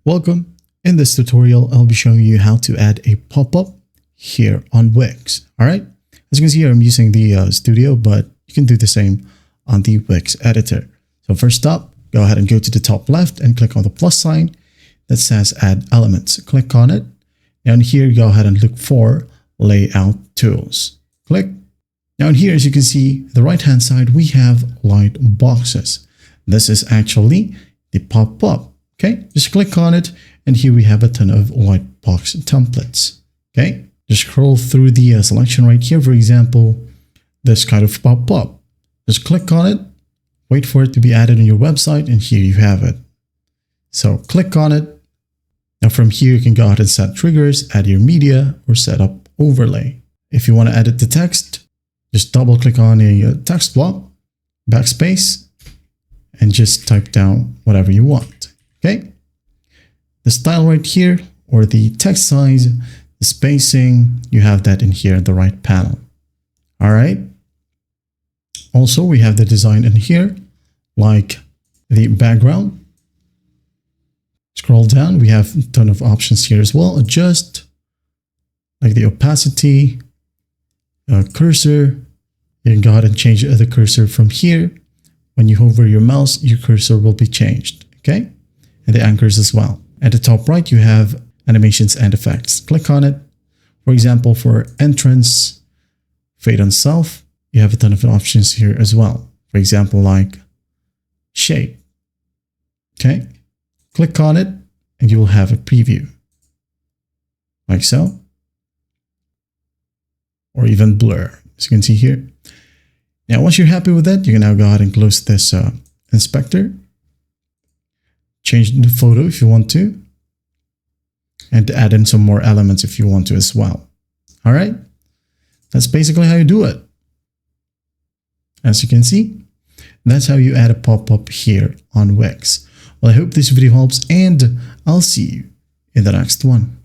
Welcome. In this tutorial, I'll be showing you how to add a pop-up here on Wix. All right. As you can see here, I'm using the Studio, but you can do the same on the Wix editor. So first up, go ahead and go to the top left and click on the plus sign that says Add Elements. Click on it. And here, go ahead and look for Layout Tools. Click. Now in here, as you can see, the right-hand side, we have light boxes. This is actually the pop-up. Okay, just click on it, and here we have a ton of white box templates. Okay, just scroll through the selection right here. For example, this kind of pop-up. Just click on it, wait for it to be added on your website, and here you have it. So click on it. Now from here, you can go ahead and set triggers, add your media, or set up overlay. If you want to edit the text, just double click on a text block, backspace, and just type down whatever you want. Okay, the style right here, or the text size, the spacing, you have that in here in the right panel. All right. Also, we have the design in here, like the background. Scroll down, we have a ton of options here as well. Adjust, like the opacity, cursor. You can go ahead and change the cursor from here. When you hover your mouse, your cursor will be changed. Okay. And the anchors as well. At the top right, you have animations and effects. Click on it. For example, for entrance, fade on self, you have a ton of options here as well. For example, like shape. Okay. Click on it and you will have a preview. Like so. Or even blur, as you can see here. Now, once you're happy with that, you can now go ahead and close this inspector. Change the photo if you want to, and add in some more elements if you want to as well. All right, that's basically how you do it. As you can see, that's how you add a pop-up here on Wix. Well, I hope this video helps, and I'll see you in the next one.